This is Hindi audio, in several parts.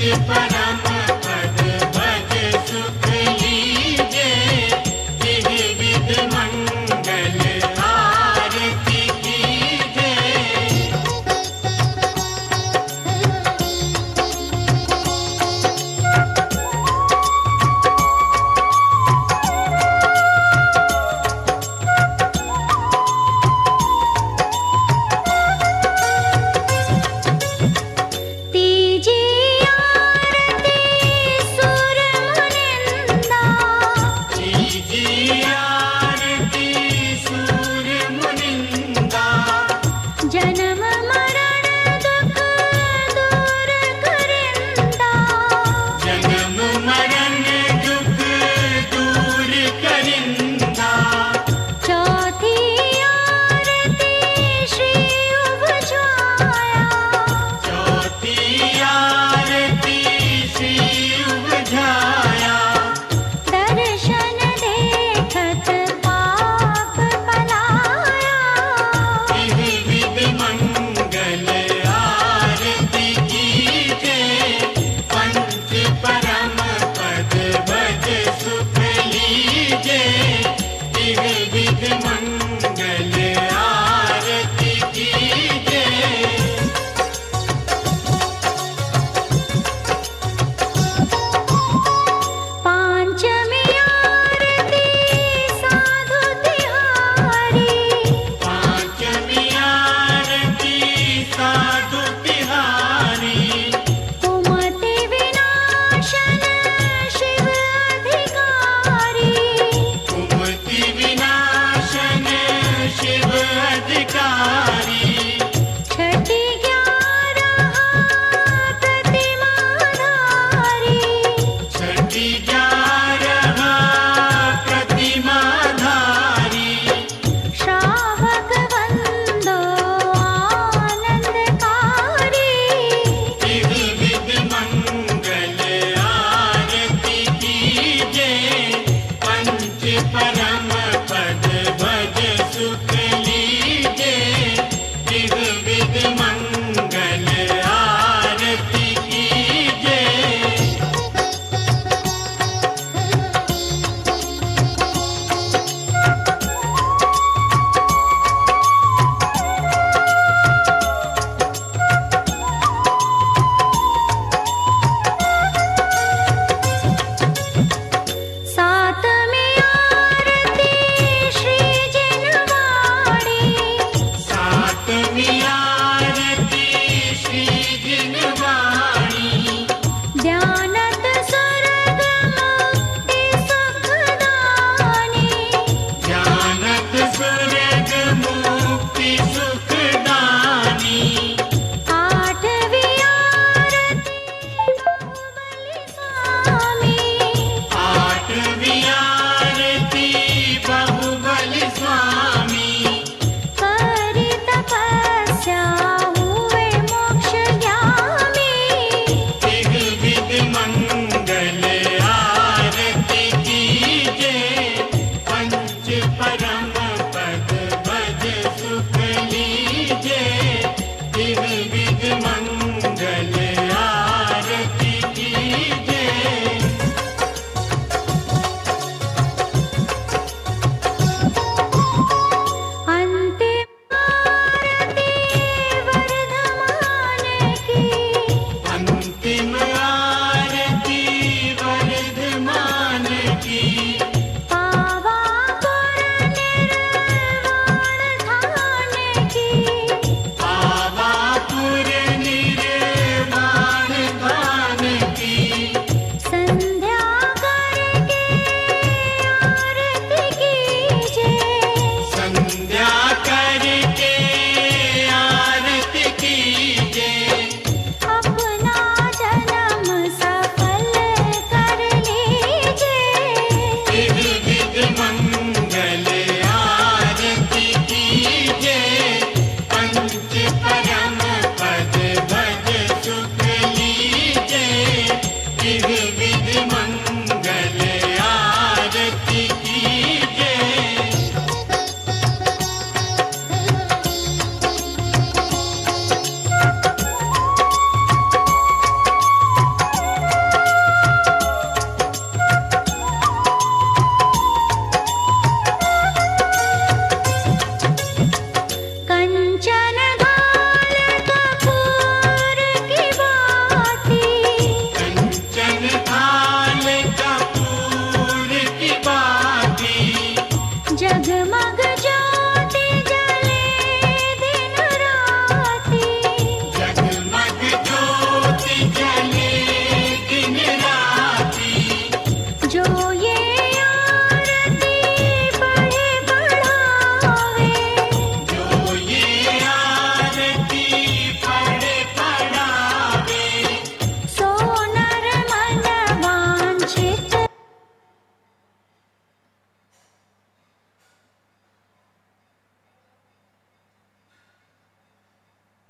परम पद भज सुख लीजे, जिहि विधि मंगल आरती कीजे। तीजे आरती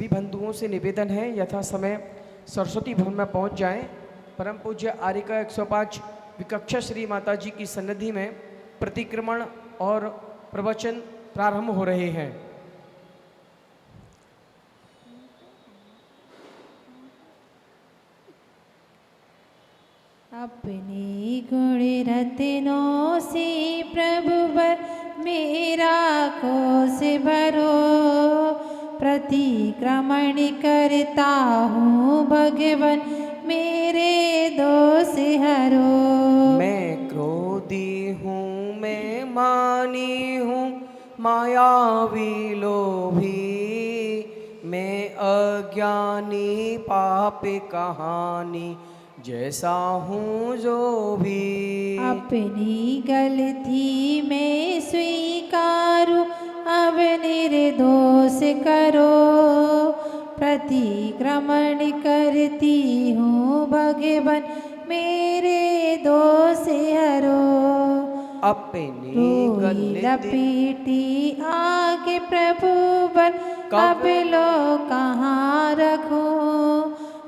सभी बंधुओं से निवेदन है यथा समय सरस्वती भवन में पहुंच जाएं। परम पूज्य आर्यका 105 विकक्षा श्री माता जी की सन्निधि में प्रतिक्रमण और प्रवचन प्रारंभ हो रहे हैं। अपने गुण रत्नों से प्रभु बर मेरा कोस भरो, प्रतिक्रमण करता हूँ भगवन मेरे दोष हरो। मैं क्रोधी हूँ, मैं मानी हूँ, मायावी लोभी, मैं अज्ञानी पापी कहानी जैसा हूँ जो भी। अपनी गलती मैं स्वीकारूं, अब निर्दोष करो, प्रतिक्रमण करती हूँ भगवन मेरे दोष हरो। अपनी कोई गलती लपेटी आगे प्रभु बर, अब लो कहाँ रखूं,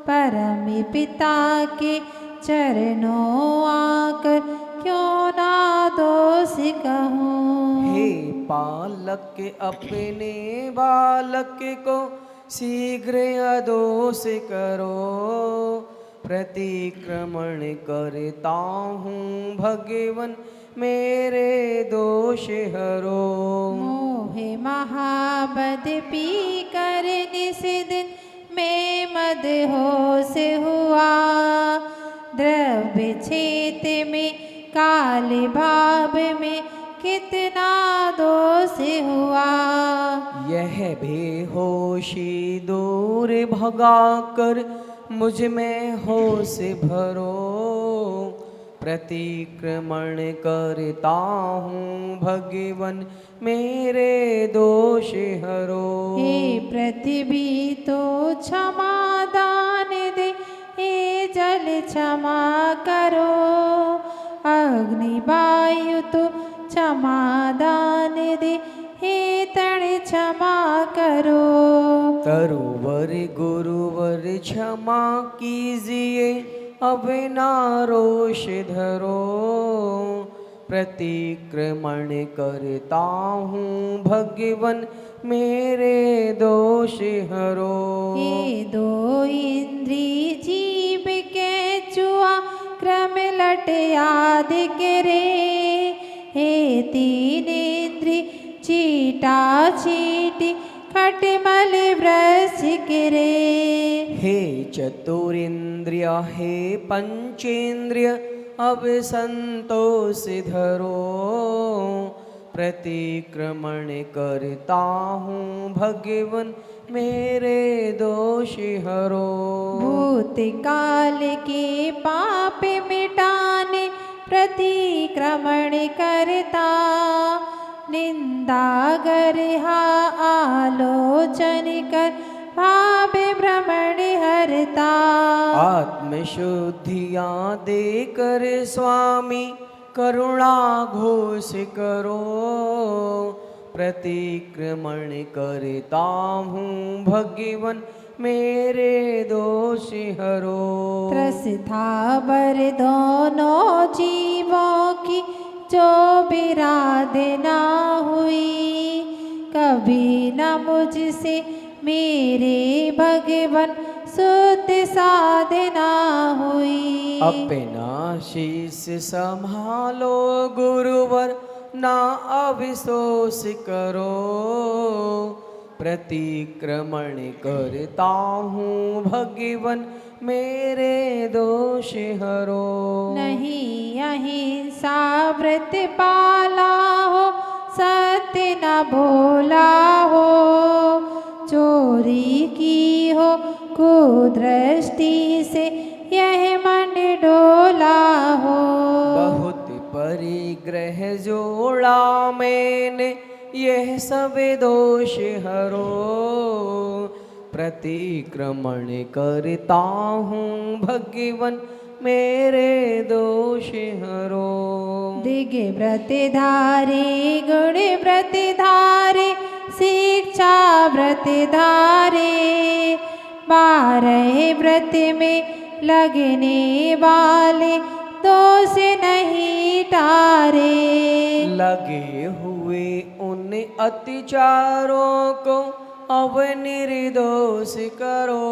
परम पिता के चरणों आकर क्यों ना दोष कहूँ। हे पालक अपने बालक को शीघ्र अदोष करो, प्रतिक्रमण करता हूँ भगवन मेरे दोष हरो। मोह महाबद पी कर निस दिन मैं मदहोश हुआ, द्रव्य क्षेत्र में काले भाव में कितना दोष हुआ। यह बेहोशी दूर भगा कर मुझ में होश भरो, प्रतिक्रमण करता हूँ भगवन मेरे दोष हरो। हे पृथ्वी तो क्षमा दान दे, हे जल क्षमा करो, अग्नि वायु तो क्षमा दान दे, हे तण क्षमा करो। तरुवर गुरुवर क्षमा कीजिए, अब ना रोष धरो, प्रतिक्रमण करता हूँ भगवन मेरे दोष हरो। हे दो इंद्री जीव के चुआ क्रम लट याद करे, हे तीन इंद्री चीटा चीटी खटमल वृष करे। हे चतुरिंद्रिय हे पंचेंद्रिय अब संतोष धरो, प्रतिक्रमण करता हूँ भगवन मेरे दोष हरो। भूतकाल के पाप मिटाने प्रतिक्रमण करता, निंदा गर्हा आलोचन कर भाव भ्रमण हरता। आत्मशुद्धियाँ देकर स्वामी करुणा घोष करो, प्रतिक्रमण करता हूँ भगवन मेरे दोष हरो। त्रस्ता बर दोनों जीवों की जो बिरादना हुई, कभी न मुझसे मेरे भगवन शुद्ध साधना हुई। अपना शीश संभालो गुरुवर ना अविशोष करो, प्रतिक्रमण करता हूँ भगवन मेरे दोष हरो। नहीं अहिंसा व्रत पाला हो, सत्य न बोला हो, चोरी की हो कुदृष्टि से यह मन डोला हो। बहुत परिग्रह जोड़ा मैंने यह सब दोष हरो, प्रतिक्रमण करता हूँ भगवन मेरे दोष हरो। दिग व्रत धारे गुण व्रत धारे शिक्षा व्रत धारे। 12 व्रत में लगने वाले दोष नहीं टारे। लगे हुए उन अत्याचारों को अब निर्दोष करो,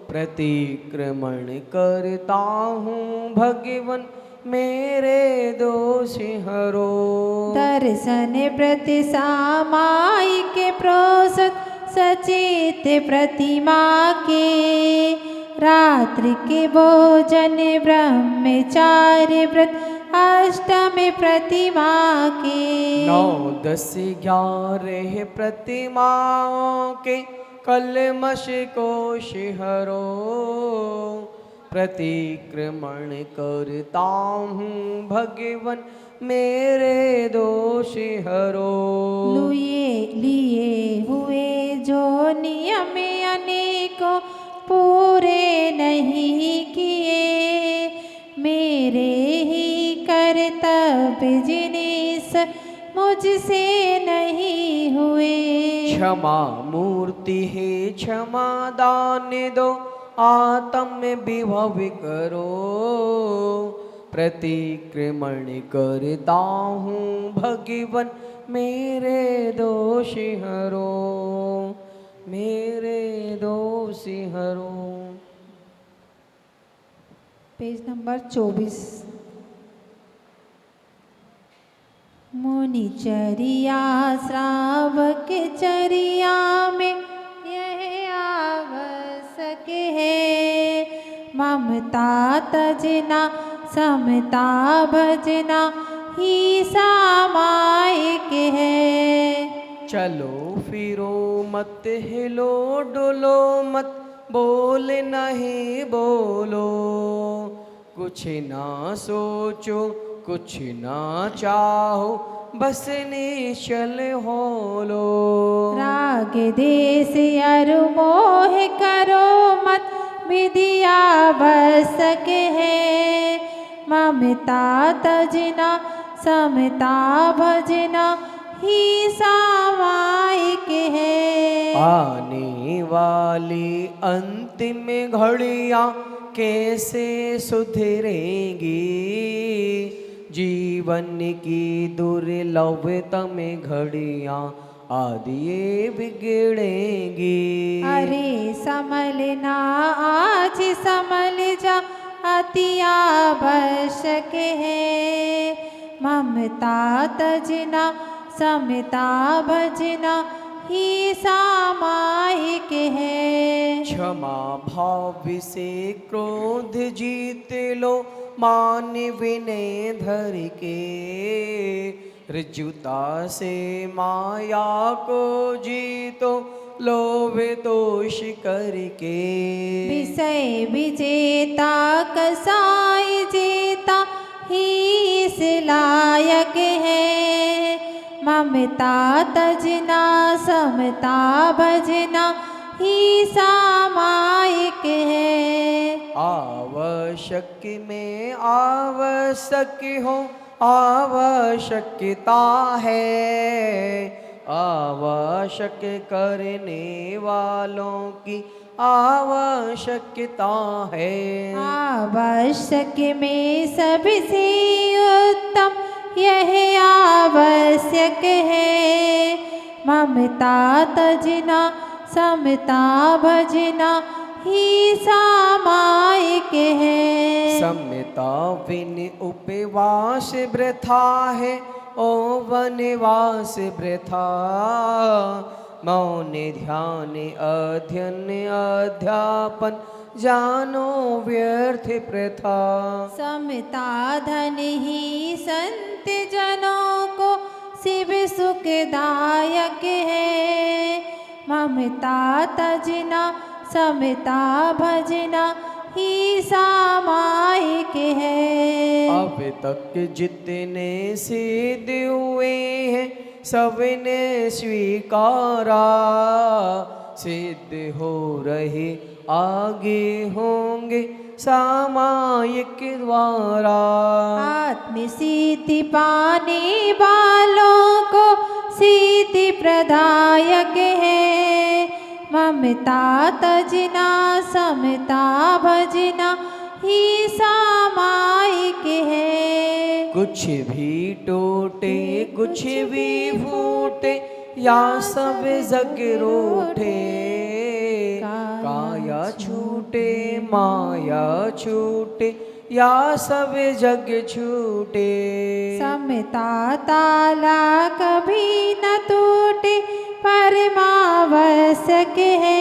प्रतिक्रमण करता हूँ भगवन मेरे दोष हरो। दर्शन प्रति सामायिक प्रोसत सचेत प्रतिमा के। रात्रि के भोजन ब्रह्मचार्य व्रत अष्टमी प्रतिमा के। 9, 10, 11 प्रतिमाओं के कलमश को शिहरो, प्रतिक्रमण करता हूँ भगवन मेरे दोष हरो। लिए हुए जो नियम अनेकों पूरे नहीं किए, मेरे ही कर्तव्य जिनिस मुझसे नहीं हुए। क्षमा मूर्ति है क्षमा दान दो, आत्म विभव करो, प्रतिक्रमण करता हूँ भगवन मेरे दोष हरो, मेरे दोष हरो। Page number 24। मुनिचर्या श्रावक चर्या में यह आवश्यक है, ममता तजना समता भजना ही सामायिक है। चलो फिरो मत हिलो डुलो मत, बोल नहीं बोलो, कुछ ना सोचो कुछ ना चाहो, बस निश्चल होलो। राग देश अरु मोह करो मत, विधि आवश्यक है, ममता तजना समता भजना ही सामायिक है। आने वाली अंतिम घड़ियाँ कैसे सुधरेंगी, जीवन की दुर्लभतम घड़ियाँ आदि ये बिगड़ेंगी। अरे संभलना आज संभल जा, अति आवश्यक है, ममता तजना समता भजना ही सामायिक है। क्षमा भाव से क्रोध जीत लो, मान विनय धर के, ऋजुता से माया को जीतो, लोभ दोष करके। विषय विजेता कसाई जेता ही इस लायक है, ममता तजना समता भजना ही सामायिक है। आवश्यक में आवश्यक हो आवश्यकता है, आवश्यक करने वालों की आवश्यकता है। आवश्यक में सबसे उत्तम यह आवश्यक है, ममता तजना समता भजना ही सामायिक है। समता बिन उपवास वृथा है, ओ वनवास वृथा, मौन ध्यान अध्ययन अध्यापन जानो व्यर्थ प्रथा। समता धन ही संत जनों को शिव सुखदायक है, ममता तजना समता भजना ही सामायिक है। अब तक जितने सिद्ध हुए हैं सबने स्वीकारा, सिद्ध हो रहे आगे होंगे सामायिक द्वारा। आत्म सिद्धि पाने वालों को सिद्धि प्रदायक है। ममता तजना समता भजना ही सामायिक है। कुछ भी टूटे कुछ भी फूटे या सब जग रूठे, काया छूटे माया छूटे या सब जग छूटे। समता ताला कभी न टूटे परमावश्यक है।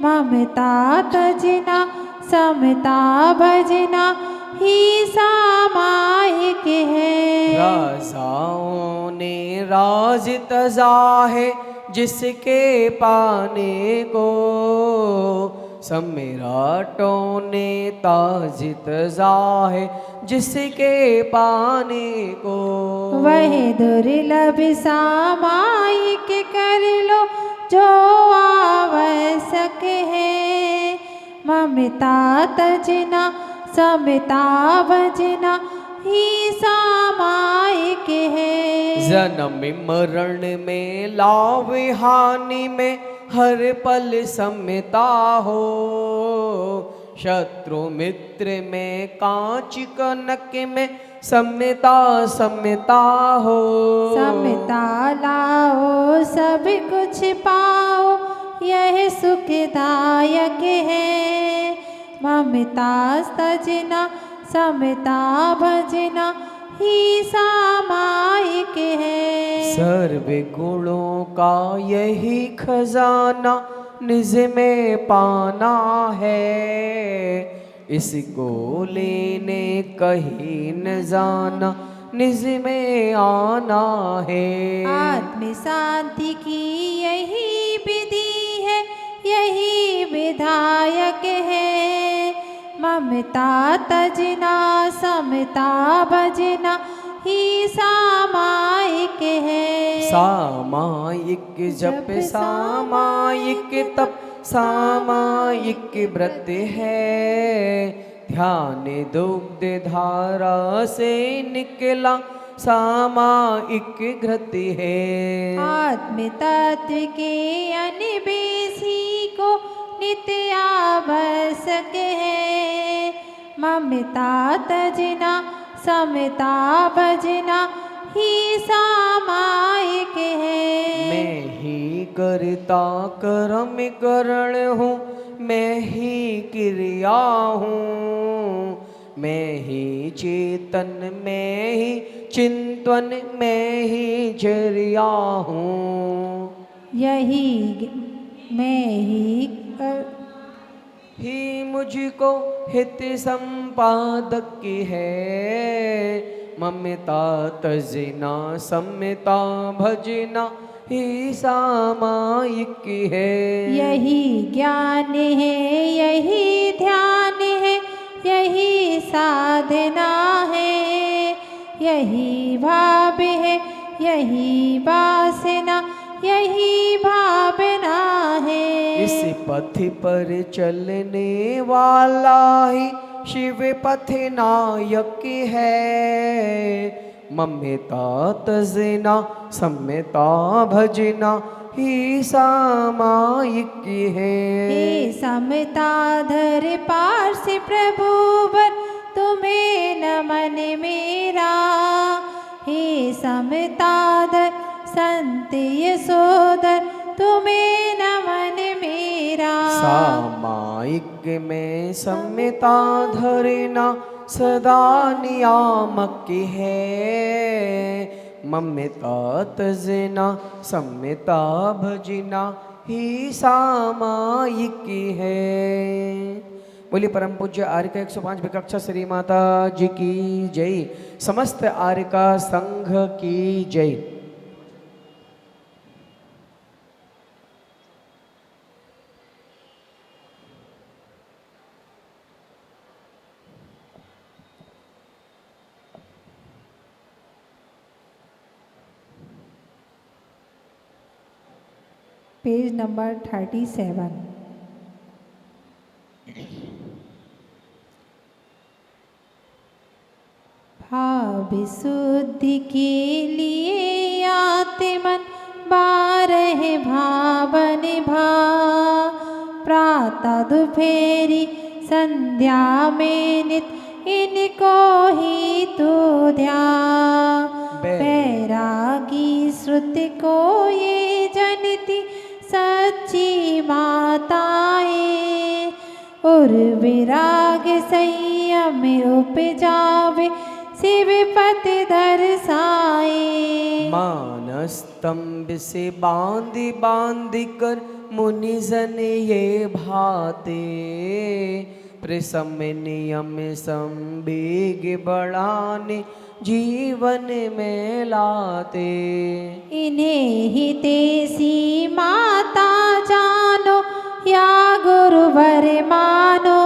ममता तजना समता भजना ही सामायिक है। राजाओं ने राज तजा है जिसके पाने को, सम्राटों ने ताज तजा है जिसके पाने को। वह दुर्लभ सामायिक कर लो जो आवश्यक है। ममता तजना समता भजना ही सामायिक है। जन्म मरण में लाभ हानि में हर पल समता हो, शत्रु मित्र में कांच कनक में समता समता हो। समता लाओ सब कुछ पाओ यह सुखदायक है। ममता तजना समता भजना ही सामायिक है। सर्व गुणों का यही खजाना निज में पाना है, इसको लेने कहीं न जाना निज में आना है। आत्म शांति की यही विधि है यही विधायक है। ममता तजना समता भजना ही सामायिक है। सामायिक जप सामायिक तप सामायिक व्रत है, ध्यान दुग्ध धारा से निकला सामायिक घृत है। आत्म तत्व के अनबेसी को नित्य आवश्यक है। ममता तजना समता भजना ही सामायिक है। मैं ही करता कर्म करण हूँ, मैं ही क्रिया हूँ, मैं ही चेतन मैं ही चिंतन मैं ही चर्या हूँ। यही मैं ही मुझको हित संपादक है, ममता तजना समता भजना ही सामायिक है। यही ज्ञान है यही ध्यान है यही साधना है। यही भाव है यही वासना यही भावना है। इस पथ पर चलने वाला ही शिव पथ नायक है, ममता तजना समता भजना ही सामायिक है। हे समता धर पार्श प्रभुवर तुम्हें नमन मेरा। हे समता धर संत यशोधर तुम्हें नमन मेरा। सामायिक में समता धरना सदा नियामक है, ममता तजना समता भजना ही सामायिक है। बोलिए परम पूज्य आर्य का 105 विकक्षा श्री माता जी की जय, समस्त आर्य का संघ की जय। Page number 37। भाव शुद्धि के लिए आते मन बारह भावन भा। प्रातः दोपहरी संध्या में नित इनको ही तू ध्यान। बैरागी श्रुति को ये जनती सच्ची माताएं। और विराग संयम उपजावे शिव पति दर्शाए। मानस्तंभ से बांधी बांधी कर मुनिजन ये भाते। प्रसम नियम संवेग बढ़ाने जीवन में लाते। इन्हें ही तेसी माता जानो या गुरुवर मानो।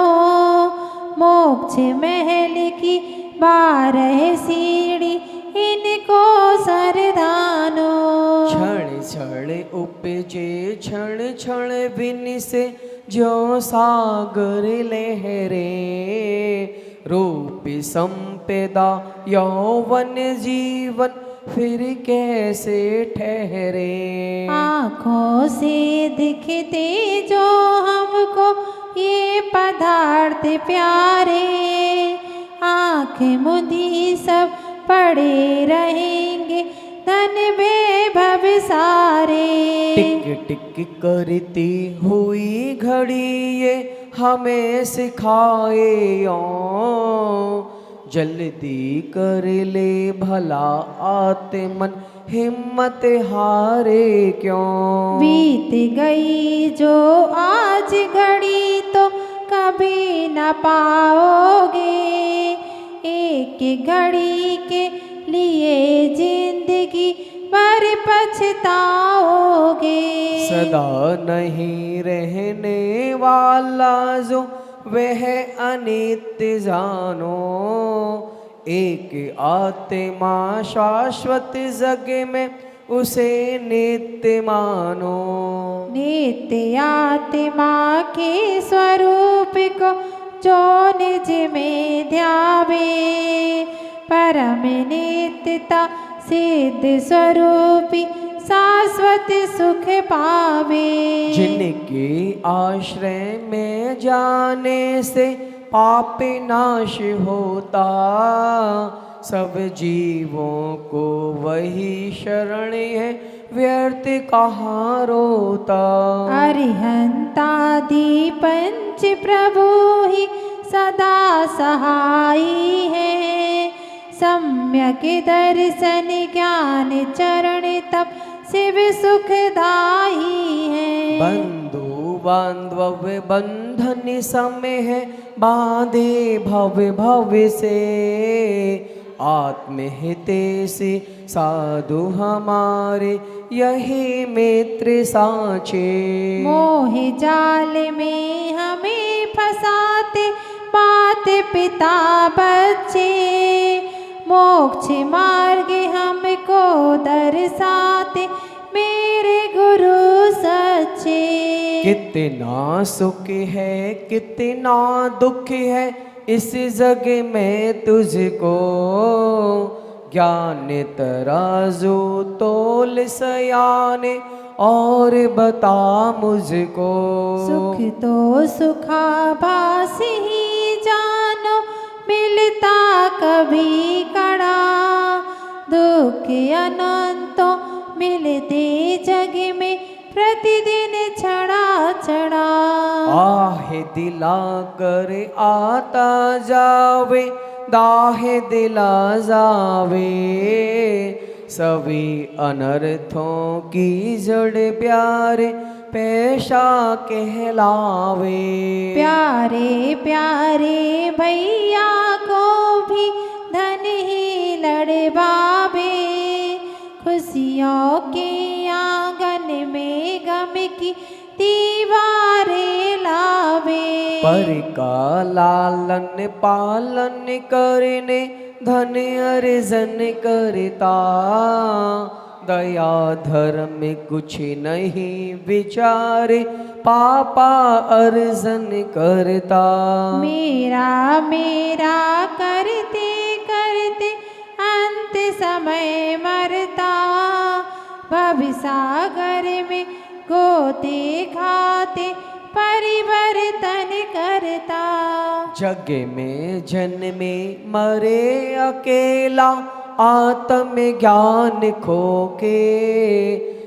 मोक्ष महल की 12 सीढ़ी इनको सरदानो। क्षण क्षण उपजे क्षण क्षण बिन से जो सागर लहरे। रूप संपदा यौवन जीवन फिर कैसे ठहरे। आँखों से दिखते जो हमको ये पदार्थ प्यारे। आँख मुदी सब पड़े रहेंगे धन वैभव सारे। टिक टिक करती हुई घड़ी ये हमें सिखाए। जल्दी कर ले भला आते मन हिम्मत हारे क्यों। बीत गई जो आज घड़ी तो कभी न पाओगे। एक घड़ी के लिए जिंदगी पर पछताओगे। सदा नहीं रहने वाला जो वह अनित्य जानो। एक आत्मा शाश्वत जग में उसे नित्य मानो। नित्य आत्मा के स्वरूप को जो निज में ध्यावे। परम नित्यता सिद्ध स्वरूपी शाश्वत सुख पावे। जिनके आश्रय में जाने से पाप नाश होता। सब जीवों को वही शरण है व्यर्थ कहाँ रोता। अरिहंतादि पंच प्रभु ही सदा सहाई है। सम्यक दर्शन ज्ञान चरण तप शिव सुखदाई है। बंधु बांधव बंधन समय है बांधे भव भव से। आत्महितैषी साधु हमारे यही मित्र साचे। मोह जाल में हमें फंसाते माता पिता बच्चे। मोक्ष मार्ग हमको दर्शाते मेरे गुरु सच्चे। कितना सुख है कितना दुख है इस जग में तुझको। ज्ञान तराजू तोल सयाने और बता मुझको। सुख तो सुखाभास ही जानो मिलता कभी कड़ा। दुख अनंतों मिलते जग में प्रतिदिन छड़ा छड़ा। आहे दिला कर आता जावे दाहे दिला जावे। सभी अनर्थों की जड़ प्यारे पेशा कहलावे। प्यारे प्यारे भैया को भी धन ही लड़वावे। खुशियों के आंगन में गम की दीवारें लावे। पर का लालन पालन करने धन अर्जन करता। दया धर्म कुछ नहीं विचारे पापा अर्जन करता। मेरा मेरा करते करते अंत समय मरता। सागर में गोते खाते परिवर्तन करता। जग में जन्मे मरे अकेला आत्म ज्ञान खो के,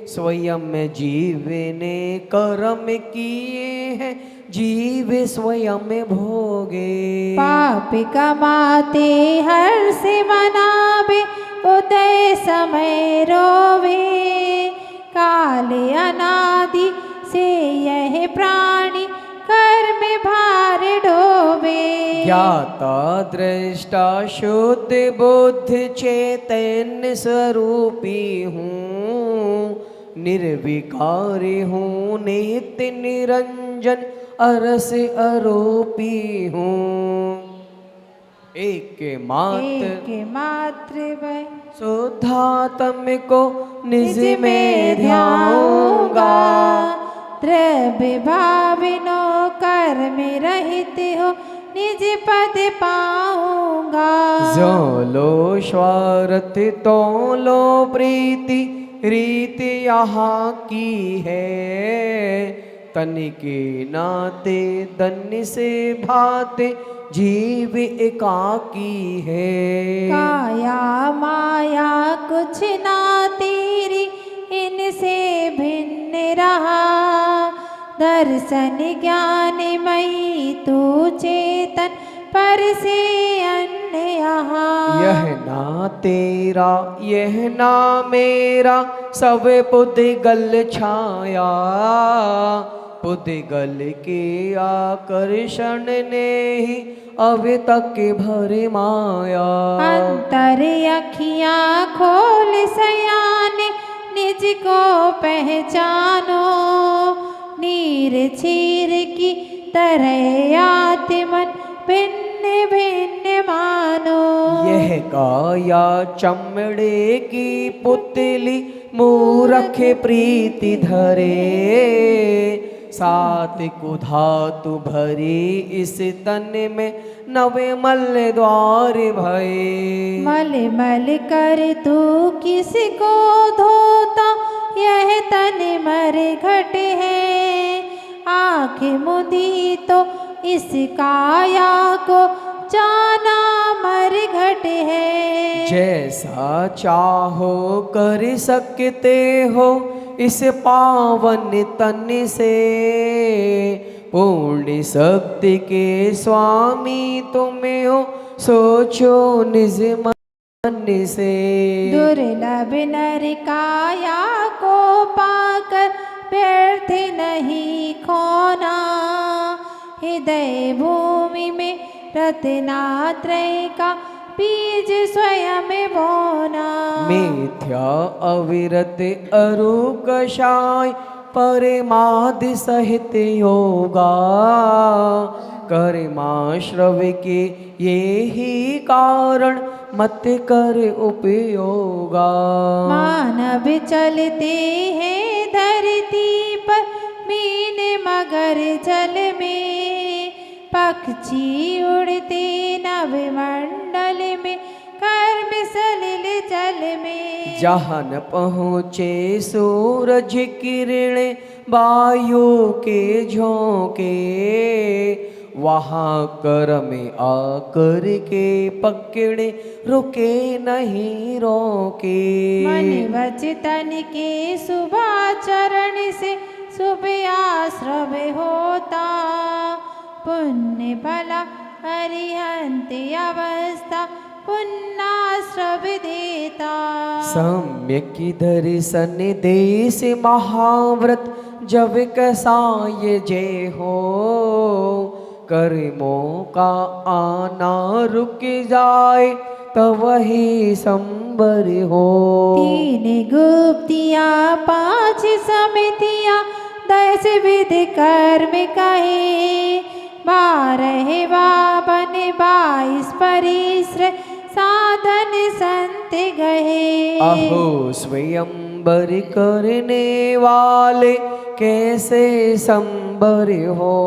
स्वयं जीवने कर्म किए हैं जीव स्वयं भोगे। पाप कमाते हर से मनावे उदय समय रोवे, काले अनादि से यह प्राणी कर्म भार डोबे। ज्ञाता दृष्टा शुद्ध बुद्ध चैतन्य स्वरूपी हूँ, निर्विकारी हूँ नित्य निरंजन अरस आरोपी हूँ। एक मात्र वै शुद्धात्म को निज में ध्याऊंगा, द्रव्य भाविनो कर्म रहित हो निज पद पाऊंगा। जो लो स्वार्थ तो लो प्रीति रीति यहाँ की है, तन के नाते धन्य से भाते जीव एकाकी है। काया माया कुछ ना तेरी इनसे भिन्न रहा, दर्शन ज्ञान मई तू चेतन पर से अन्य यहाँ। यह ना तेरा यह ना मेरा सब पुद्गल छाया, पुद्गल के आकर्षण ने ही अब तक भरे माया। अंतर अखियाँ खोल सयाने निज को पहचानो, नीर छीर की तरह आत्मन भिन्न भिन्न मानो। यह काया चमड़े की पुतली मूरख प्रीति धरे, सात कुधातु भरी इस तन में नवे मल द्वार भये। मल मल कर तू किसको धोता यह तन मर घट है, आँख मुदी तो इस काया को जाना मर घट है। जैसा चाहो कर सकते हो इस पावन तन से, पूर्ण शक्ति के स्वामी तुम हो सोचो निज मन से। दुर्लभ नर काया को पाकर व्यर्थ नहीं खोना, हृदय भूमि में रत्नात्रय का बीज स्वयं बोना। मिथ्या अविरत अरु कषाय परमाद सहित योगा, कर्माश्रव के ये ही कारण मत कर उपयोगा। मानव चलते हैं धरती पर मीन मगर जल में, पक्षी उड़ते नभ मंडल में कर्म सलिल जल में। जहाँ न पहुँचे सूरज किरण वायु के झोंके, वहाँ कर्म आकर के पकड़े रुके नहीं रोके। मन वचन के शुभाचरण से शुभ आश्रव होता, पुण्य भला हरिहंत अवस्था पुण्याश्रव देता। सम्यक दर्शन देश महाव्रत जब कसाय जय हो, कर्मों का आना रुक जाए तब वही संबर हो। तीन गुप्तियाँ पांच समितियाँ 10 विध कर्म कहे, 12 बावन 22 परिश्र साधन संत गए। अहो स्वयंवर करने वाले कैसे संबर हो,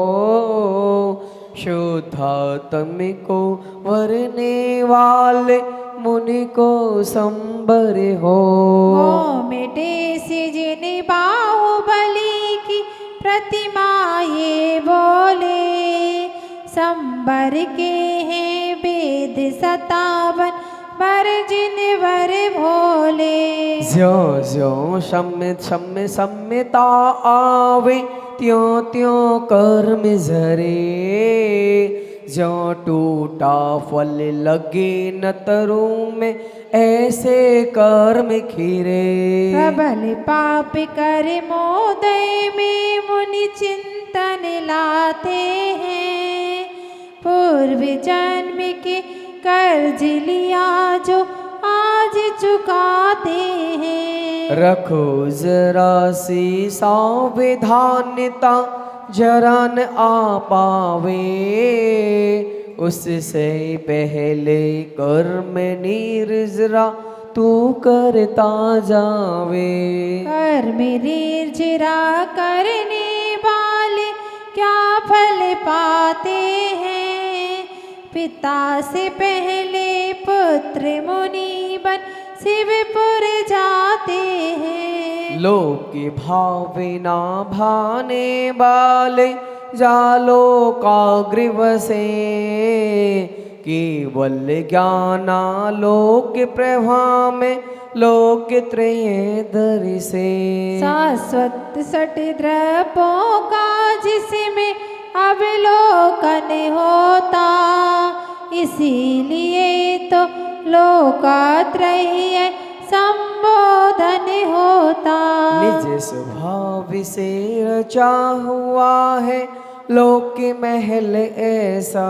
शुद्धात्म को वरने वाले मुनि को संबर हो। मोह मिटे से जिन अंबर के हैं वेद 57 बर जिन वर भोले। ज्यों ज्यों सम्यता आवे त्यों त्यों कर्म झरे। ज्यों टूटा फल लगे न तरु में ऐसे कर्म खीरे। प्रबल पाप कर मोदय में मुनि चिंतन लाते हैं। पूर्व जन्म के कर्ज लिया जो आज चुकाते हैं। रखो जरा सी सावधानता जरा न आ पावे। उससे पहले कर्म निर्जरा तू करता जावे। कर्म निर्जरा करने वाले क्या फल पाते हैं। पिता से पहले पुत्र मुनि बन शिवपुर जाते हैं। लोक के भावना भाने वाले जालो काग्रिव से। केवल ज्ञानालोक प्रभा में लोक त्रय दर से। शाश्वत सट द्रव्यों का जिसमें अवलोकन होता। इसीलिए तो लोकात्रय संबोधन होता। निज स्वभाव से रचा हुआ है लोक के महल ऐसा।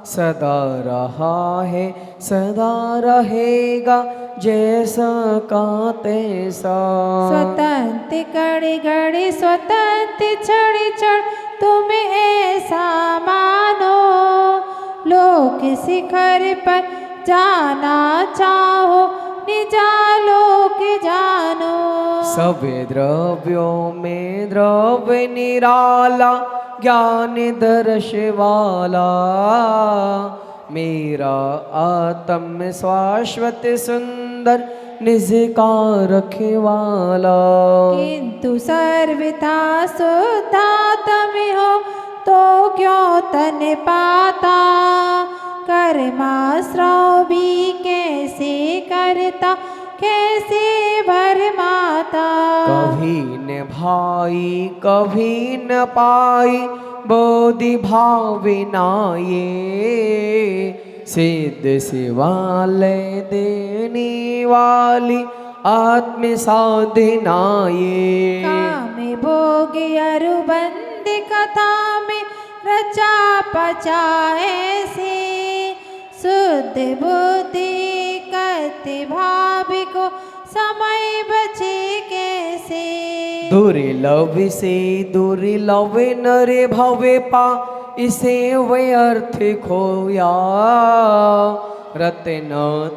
सदा रहा है सदा रहेगा जैसा का तैसा। स्वतंत्र कड़ गड़ स्वतंत्र क्षण क्षण तुम ऐसा मानो। लोक शिखर पर जाना चाहो निजालोक जानो। सब द्रव्यों में द्रव्य निराला ज्ञान दर्श वाला। मेरा आत्म शाश्वत सुंदर निज का रखवाला। किंतु सर्वथा शुद्धात्म हो तो क्यों तन पाता। कर्माश्रय भी कैसे करता कैसे भरमाता। कभी न भाई कभी न पाई बोधि भावना ये। सिद्ध शिवालय देने वाली आत्म साधना ये। काम भोग अरुबंद कथा में रचा पचा ऐसे। शुद्ध बुद्धि करते भाव को समय बचे कैसे। दुर्लभ से दुर्लभ नर भवे पा इसे वे अर्थ खोया। रत्न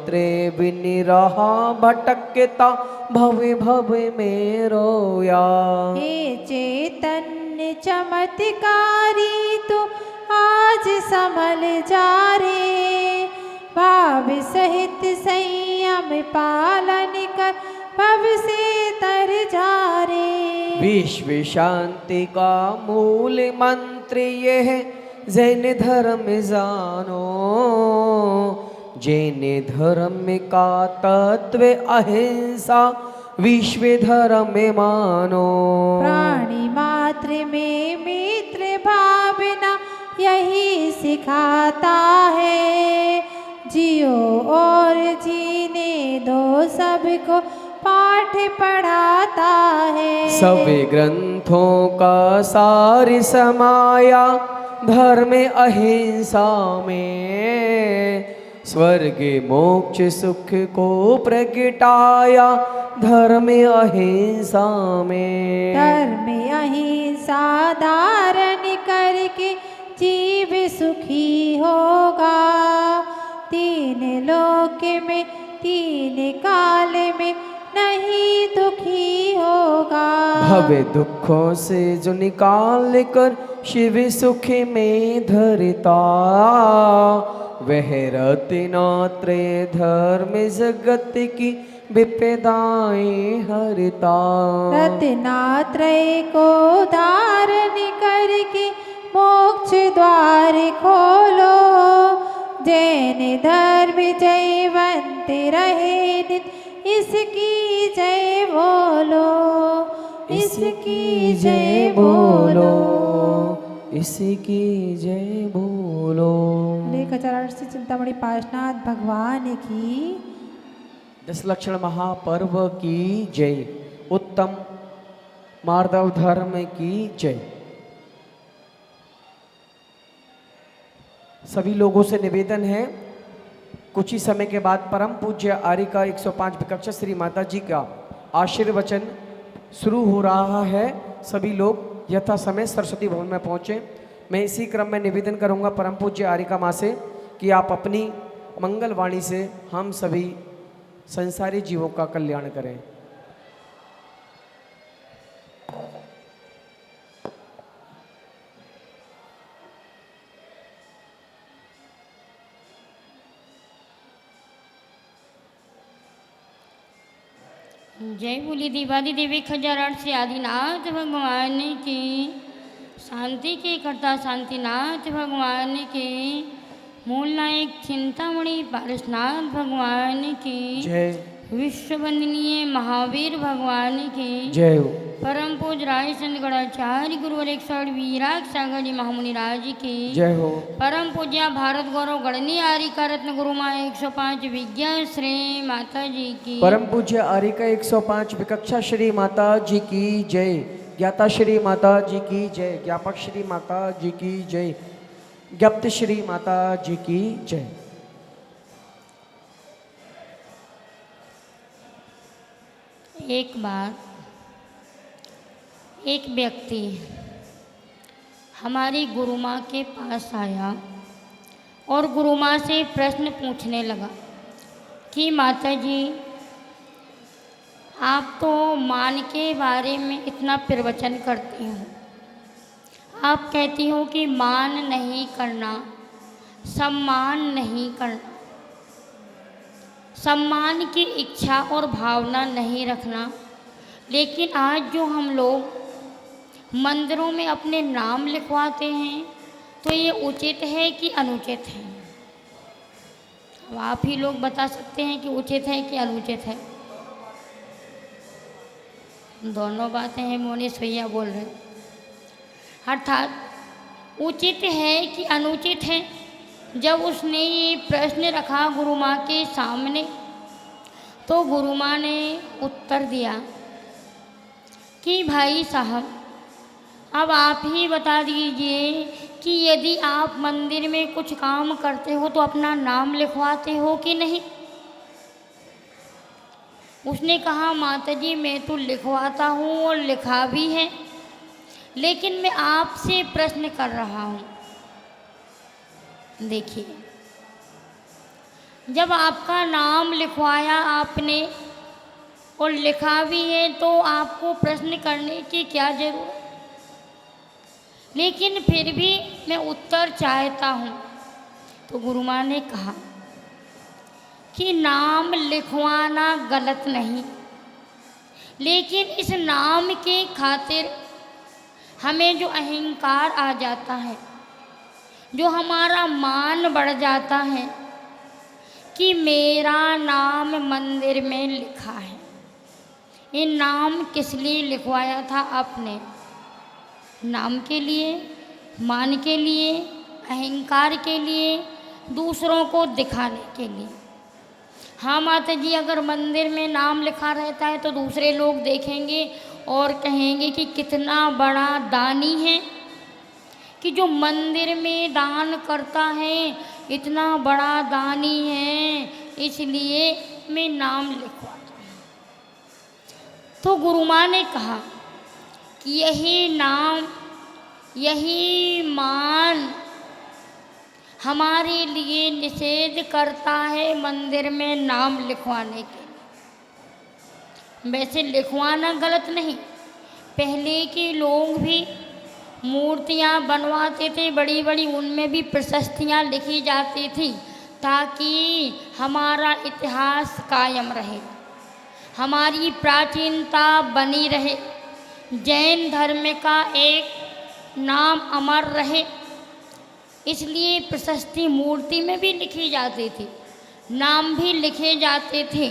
त्रय बिन रहा भटकता भवे भवे में रोया। हे चैतन्य चमत्कारी तू आज संभल जा रे। भाव सहित संयम पालन कर भव से तर जा रे। विश्व शांति का मूल मंत्र ये है जैन धर्म जानो। जैन धर्म का तत्व अहिंसा विश्व धर्म मानो। प्राणी मात्र में मित्र भावना यही सिखाता है। जियो और जीने दो सबको पाठ पढ़ाता है। सब ग्रंथों का सार समाया धर्म अहिंसा में। स्वर्ग मोक्ष सुख को प्रगटाया धर्म अहिंसा में। धर्म अहिंसा धारण करके जीव सुखी होगा। तीन लोक में तीन काल में नहीं दुखी होगा। भव दुखों से जो निकाल कर शिव सुख में धरता। वह रत्नात्रय धर्म जगत की विपदाएं हरता। रत्नात्रय को धारण करके मोक्ष द्वार खोलो। जैन धर्म जयवंत रहे नित, इसकी जय बोलो, इसकी जय बोलो, इसकी जय बोलो। 1008 से चिंतामणि पार्श्वनाथ भगवान की, 10 लक्षण महापर्व की जय। उत्तम मार्दव धर्म की जय। सभी लोगों से निवेदन है, कुछ ही समय के बाद परम पूज्य आर्यिका 105 विकक्षा श्री माता जी का आशीर्वचन शुरू हो रहा है। सभी लोग यथा समय सरस्वती भवन में पहुँचे। मैं इसी क्रम में निवेदन करूंगा परम पूज्य आर्यिका माँ से कि आप अपनी मंगल वाणी से हम सभी संसारी जीवों का कल्याण करें। जय बोली देवादि देवी खजाराट श्री आदिनाथ भगवान की, शांति के कर्ता शांतिनाथ भगवान के, मूल नायक चिंतामणि पार्श्वनाथ भगवान की जय। विश्व वंदनीय महावीर भगवान की जय हो। परम पूज राय संत गणाचार्य गुरुवर 108 वीराग सागर जी महामुनि राज की जय हो। परम पूज्या भारत गौरव गणनी आर्यिका रत्न गुरु माँ 105 विज्ञा श्री माता जी की, परम पूज्य आर्यिका 105 विकक्षा श्री माता जी की जय। ज्ञाता श्री माता जी की जय। ज्ञापक श्री माता जी की जय। ज्ञप्त श्री माता जी की जय। एक बार एक व्यक्ति हमारी गुरु माँ के पास आया और गुरु माँ से प्रश्न पूछने लगा कि माता जी, आप तो मान के बारे में इतना प्रवचन करती हो, आप कहती हो कि मान नहीं करना, सम्मान नहीं करना, सम्मान की इच्छा और भावना नहीं रखना, लेकिन आज जो हम लोग मंदिरों में अपने नाम लिखवाते हैं तो ये उचित है कि अनुचित है? अब आप ही लोग बता सकते हैं कि उचित है कि अनुचित है। दोनों बातें हैं, मोनीश भैया बोल रहे हैं। अर्थात उचित है कि अनुचित है। जब उसने ये प्रश्न रखा गुरु माँ के सामने तो गुरु माँ ने उत्तर दिया कि भाई साहब, अब आप ही बता दीजिए कि यदि आप मंदिर में कुछ काम करते हो तो अपना नाम लिखवाते हो कि नहीं? उसने कहा माता जी, मैं तो लिखवाता हूँ और लिखा भी है, लेकिन मैं आपसे प्रश्न कर रहा हूँ। देखिए, जब आपका नाम लिखवाया आपने और लिखा भी है तो आपको प्रश्न करने की क्या जरूरत? लेकिन फिर भी मैं उत्तर चाहता हूँ। तो गुरु माँ ने कहा कि नाम लिखवाना गलत नहीं, लेकिन इस नाम के खातिर हमें जो अहंकार आ जाता है, जो हमारा मान बढ़ जाता है कि मेरा नाम मंदिर में लिखा है। ये नाम किस लिए लिखवाया था आपने? नाम के लिए, मान के लिए, अहंकार के लिए, दूसरों को दिखाने के लिए। हाँ माता जी, अगर मंदिर में नाम लिखा रहता है तो दूसरे लोग देखेंगे और कहेंगे कि कितना बड़ा दानी है, कि जो मंदिर में दान करता है इतना बड़ा दानी है, इसलिए मैं नाम लिखवाता हूँ। तो गुरु माँ ने कहा कि यही नाम, यही मान हमारे लिए निषेध करता है मंदिर में नाम लिखवाने के। वैसे लिखवाना गलत नहीं, पहले के लोग भी मूर्तियाँ बनवाते थे बड़ी बड़ी, उनमें भी प्रशस्तियाँ लिखी जाती थी ताकि हमारा इतिहास कायम रहे, हमारी प्राचीनता बनी रहे। जैन धर्म का एक नाम अमर रहे, इसलिए प्रशस्ति मूर्ति में भी लिखी जाती थी, नाम भी लिखे जाते थे,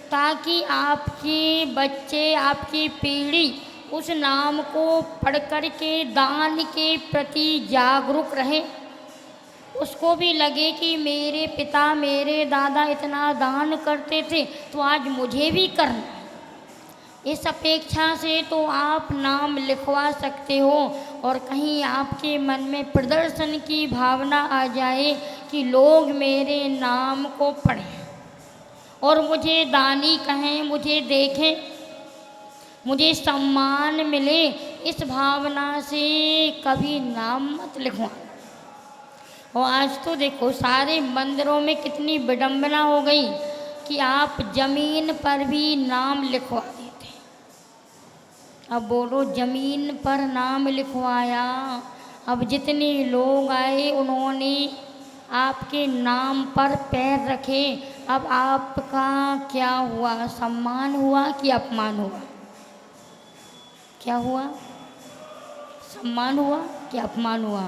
ताकि आपके बच्चे, आपकी पीढ़ी उस नाम को पढ़ कर के दान के प्रति जागरूक रहे। उसको भी लगे कि मेरे पिता, मेरे दादा इतना दान करते थे, तो आज मुझे भी करना है। इस अपेक्षा से तो आप नाम लिखवा सकते हो, और कहीं आपके मन में प्रदर्शन की भावना आ जाए कि लोग मेरे नाम को पढ़ें और मुझे दानी कहें, मुझे देखें, मुझे सम्मान मिले, इस भावना से कभी नाम मत लिखवाना। और आज तो देखो सारे मंदिरों में कितनी विडंबना हो गई कि आप जमीन पर भी नाम लिखवा देते। अब बोलो, जमीन पर नाम लिखवाया, अब जितने लोग आए उन्होंने आपके नाम पर पैर रखे, अब आपका क्या हुआ? सम्मान हुआ कि अपमान हुआ? क्या हुआ? सम्मान हुआ कि अपमान हुआ?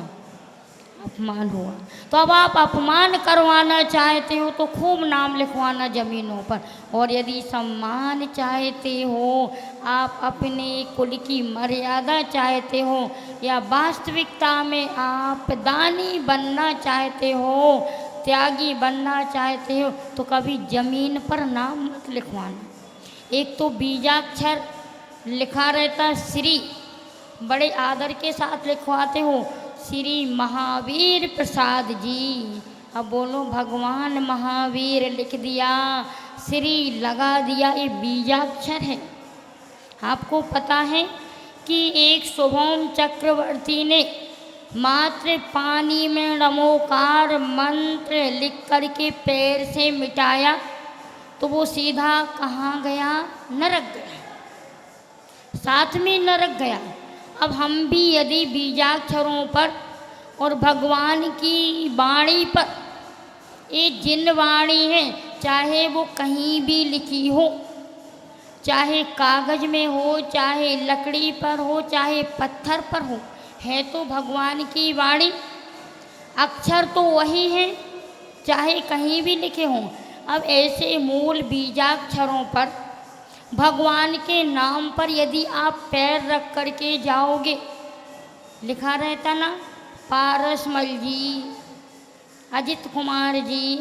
अपमान हुआ। तो अब आप अपमान करवाना चाहते हो तो खूब नाम लिखवाना जमीनों पर, और यदि सम्मान चाहते हो, आप अपने कुल की मर्यादा चाहते हो, या वास्तविकता में आप दानी बनना चाहते हो, त्यागी बनना चाहते हो, तो कभी जमीन पर नाम मत लिखवाना। एक तो बीजाक्षर लिखा रहता श्री, बड़े आदर के साथ लिखवाते हो, श्री महावीर प्रसाद जी। अब बोलो, भगवान महावीर लिख दिया, श्री लगा दिया, ये बीजाक्षर है। आपको पता है कि एक शुभम चक्रवर्ती ने मात्र पानी में नमोकार मंत्र लिख कर के पैर से मिटाया, तो वो सीधा कहाँ गया? नरक गया, साथ में नरक गया। अब हम भी यदि बीजाक्षरों पर और भगवान की वाणी पर, ये जिन वाणी है, चाहे वो कहीं भी लिखी हो, चाहे कागज में हो, चाहे लकड़ी पर हो, चाहे पत्थर पर हो, है तो भगवान की वाणी, अक्षर तो वही है, चाहे कहीं भी लिखे हों। अब ऐसे मूल बीजाक्षरों पर, भगवान के नाम पर यदि आप पैर रख कर के जाओगे, लिखा रहता ना, पारसमल जी, अजित कुमार जी,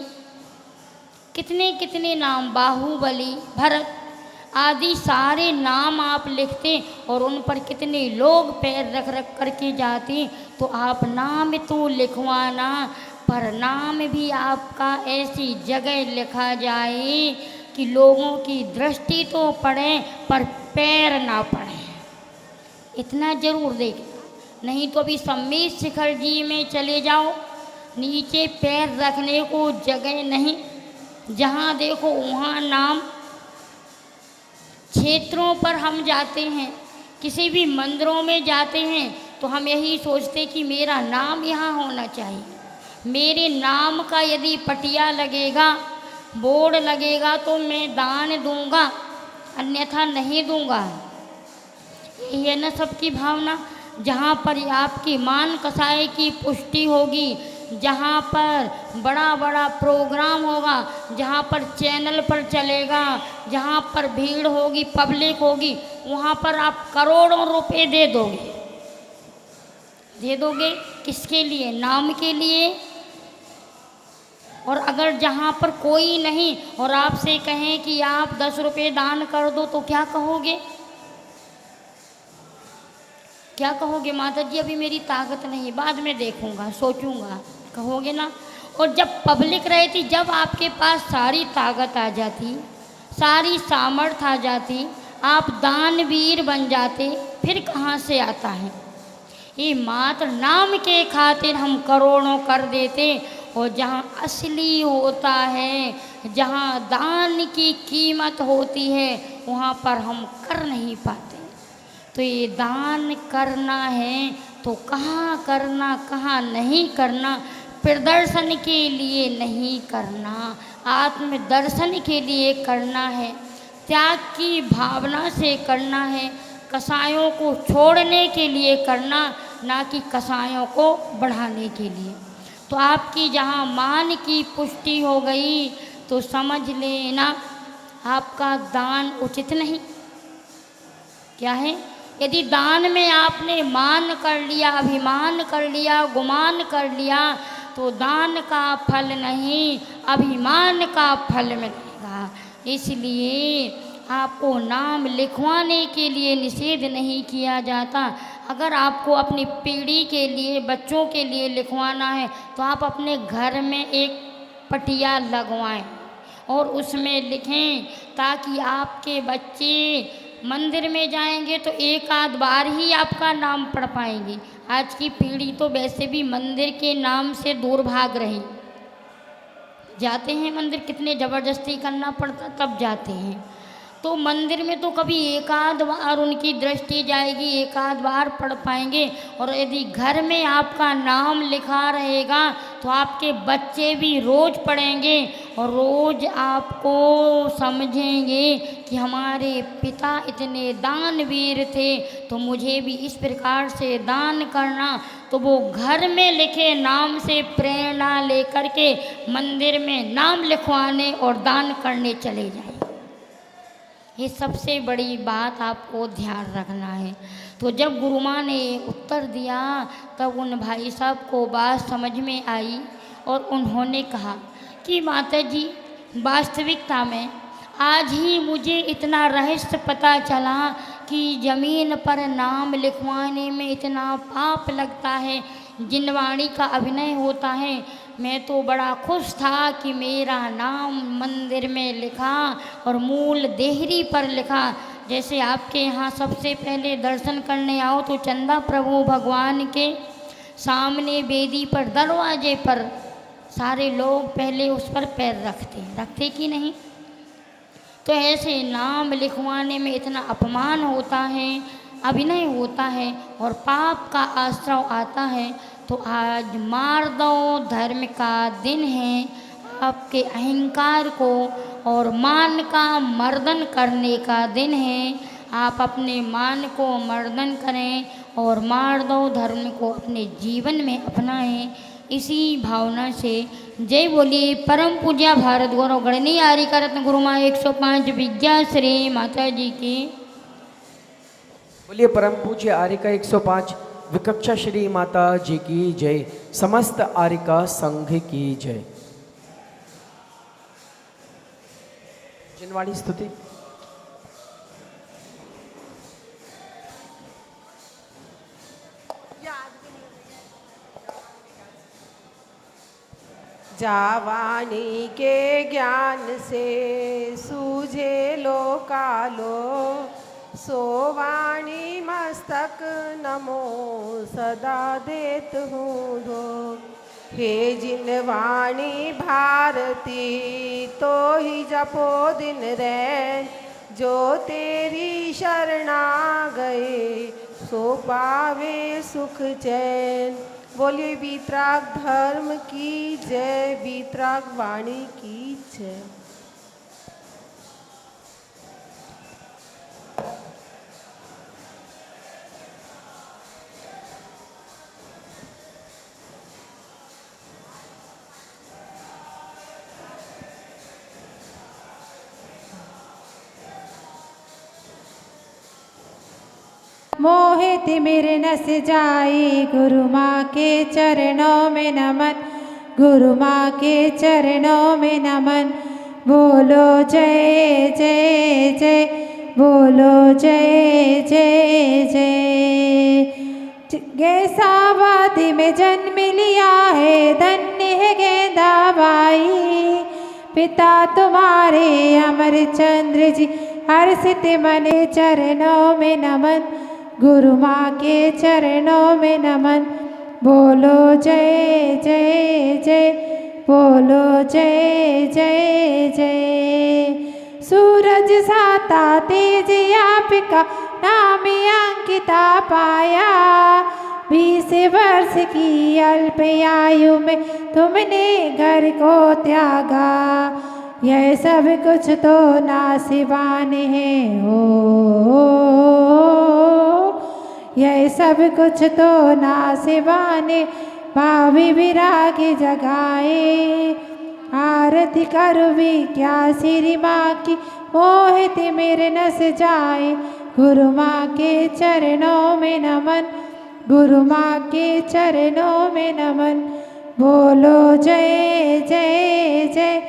कितने कितने नाम, बाहुबली, भरत आदि सारे नाम आप लिखते, और उन पर कितने लोग पैर रख रख कर के जाते। तो आप नाम तो लिखवाना, पर नाम भी आपका ऐसी जगह लिखा जाए कि लोगों की दृष्टि तो पड़े पर पैर ना पड़े, इतना जरूर देखना। नहीं तो अभी सम्मेद शिखर जी में चले जाओ, नीचे पैर रखने को जगह नहीं, जहाँ देखो वहाँ नाम। क्षेत्रों पर हम जाते हैं, किसी भी मंदिरों में जाते हैं, तो हम यही सोचते कि मेरा नाम यहाँ होना चाहिए, मेरे नाम का यदि पटिया लगेगा, बोर्ड लगेगा, तो मैं दान दूंगा, अन्यथा नहीं दूंगा। यही है ना सबकी भावना। जहाँ पर आपकी मान कसाई की पुष्टि होगी, जहाँ पर बड़ा बड़ा प्रोग्राम होगा, जहाँ पर चैनल पर चलेगा, जहाँ पर भीड़ होगी, पब्लिक होगी, वहाँ पर आप करोड़ों रुपए दे दोगे। दे दोगे किसके लिए? नाम के लिए। और अगर जहाँ पर कोई नहीं और आपसे कहें कि आप 10 रुपये दान कर दो, तो क्या कहोगे? क्या कहोगे? माता जी अभी मेरी ताकत नहीं, बाद में देखूंगा, सोचूंगा, कहोगे ना। और जब पब्लिक रहती, जब आपके पास सारी ताकत आ जाती, सारी सामर्थ आ जाती, आप दानवीर बन जाते, फिर कहाँ से आता है? ये मात्र नाम के खातिर हम करोड़ों कर देते, और जहाँ असली होता है, जहाँ दान की कीमत होती है, वहाँ पर हम कर नहीं पाते। तो ये दान करना है तो कहाँ करना, कहाँ नहीं करना, प्रदर्शन के लिए नहीं करना, आत्मदर्शन के लिए करना है, त्याग की भावना से करना है, कसायों को छोड़ने के लिए करना, ना कि कसायों को बढ़ाने के लिए। तो आपकी जहाँ मान की पुष्टि हो गई तो समझ लेना आपका दान उचित नहीं। क्या है? यदि दान में आपने मान कर लिया, अभिमान कर लिया, गुमान कर लिया, तो दान का फल नहीं, अभिमान का फल मिलेगा। इसलिए आपको नाम लिखवाने के लिए निषेध नहीं किया जाता। अगर आपको अपनी पीढ़ी के लिए, बच्चों के लिए लिखवाना है तो आप अपने घर में एक पटिया लगवाएं और उसमें लिखें, ताकि आपके बच्चे मंदिर में जाएंगे तो एक आध बार ही आपका नाम पढ़ पाएंगे। आज की पीढ़ी तो वैसे भी मंदिर के नाम से दूर भाग रही। जाते हैं मंदिर, कितने ज़बरदस्ती करना पड़ता तब जाते हैं। तो मंदिर में तो कभी एक आध बार उनकी दृष्टि जाएगी, एक आध बार पढ़ पाएंगे। और यदि घर में आपका नाम लिखा रहेगा तो आपके बच्चे भी रोज़ पढ़ेंगे और रोज़ आपको समझेंगे कि हमारे पिता इतने दानवीर थे, तो मुझे भी इस प्रकार से दान करना। तो वो घर में लिखे नाम से प्रेरणा लेकर के मंदिर में नाम लिखवाने और दान करने चले जाएं। ये सबसे बड़ी बात आपको ध्यान रखना है। तो जब गुरु माँ ने उत्तर दिया तब उन भाई साहब को बात समझ में आई और उन्होंने कहा कि माता जी, वास्तविकता में आज ही मुझे इतना रहस्य पता चला कि ज़मीन पर नाम लिखवाने में इतना पाप लगता है, जिनवाणी का अभिनय होता है। मैं तो बड़ा खुश था कि मेरा नाम मंदिर में लिखा और मूल देहरी पर लिखा। जैसे आपके यहाँ सबसे पहले दर्शन करने आओ तो चंदा प्रभु भगवान के सामने वेदी पर, दरवाजे पर सारे लोग पहले उस पर पैर रखते कि नहीं? तो ऐसे नाम लिखवाने में इतना अपमान होता है, अभिनय होता है और पाप का आश्रय आता है। तो आज मार दो धर्म का दिन है। आपके अहंकार को और मान का मर्दन करने का दिन है। आप अपने मान को मर्दन करें और मार दो धर्म को अपने जीवन में अपनाएं। इसी भावना से जय बोलिए परम पूज्य भारत गौरव गणनीय आर्यिका रत्न गुरु माँ 105 विद्याश्री माता जी की। बोलिए परम पूज्य आर्यिका 105 विकक्षा श्री माता जी की जय। समस्त आर्यिका संघ की जय। जिनवाणी स्तुति। जावानी के ज्ञान से सूझे लो कालो, सोवाणी मस्तक नमो सदा देत हूँ धो। हे जिनवाणी भारती तो ही जपो दिन रैन, जो तेरी शरणा गए सो पावे सुख चैन। बोलिए वीतराग धर्म की जय, वीतराग वाणी की जय। मोहे तिमिर नस जाई, गुरु माँ के चरणों में नमन, गुरु माँ के चरणों में नमन। बोलो जय जय जय, बोलो जय जय जय। गैसाबादी में जन्म लिया है, धन्य है गेंदाबाई। पिता तुम्हारे अमरचंद्र जी, हर्षित मन चरणों में नमन, गुरु माँ के चरणों में नमन। बोलो जय जय जय, बोलो जय जय जय। सूरज साता तेज आपका, नाम अंकिता पाया। 20 वर्ष की अल्प आयु में तुमने घर को त्यागा, यह सब कुछ तो नासिबान है हो, यह सब कुछ तो नासिबान भावी विरागी जगाए। आरती करूँ भी क्या श्री माँ की मोहित मेरे नस जाए। गुरु माँ के चरणों में नमन, गुरु माँ के चरणों में नमन। बोलो जय जय जय,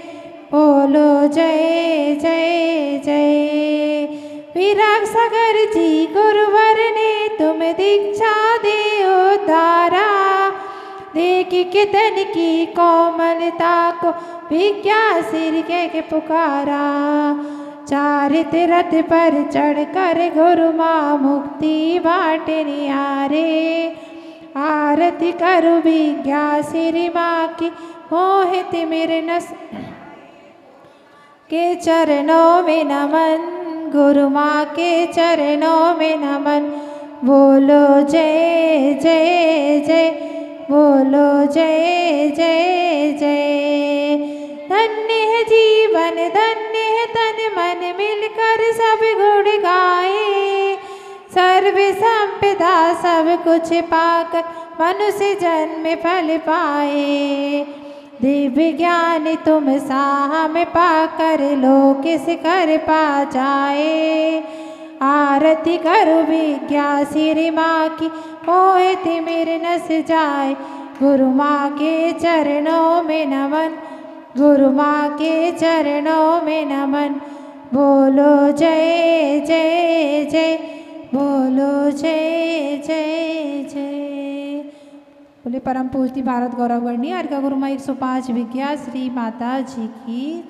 बोलो जय जय जय। विराग सागर जी गुरुवर ने तुम दीक्षा दे उतारा। देख के तन की कोमलता को विज्ञा सिर के पुकारा। चारित रथ पर चढ़कर गुरु माँ मुक्ति बाटे निहारे। आरती करूँ विज्ञा श्री माँ की मोहित मेरे नस के चरणों में नमन, गुरु माँ के चरणों में नमन। बोलो जय जय जय, बोलो जय जय जय। धन्य है जीवन, धन्य है तन मन, मिलकर सब गुण गाए। सर्व संपदा सब कुछ पाकर मनुष्य जन्म फल पाए। दिव्य ज्ञान तुम साह में पाकर लोक शिखर पा जाए। आरती करूँ विज्ञा श्री माँ की मोहित मेरे नस जाए। गुरु माँ के चरणों में नमन, गुरु माँ के चरणों में नमन। बोलो जय जय जय, बोलो जय जय जय। बोले परम पूज्य भारत गौरव वर्णी अर्घा गुरु माँ 105 विज्ञा श्री माता जी की।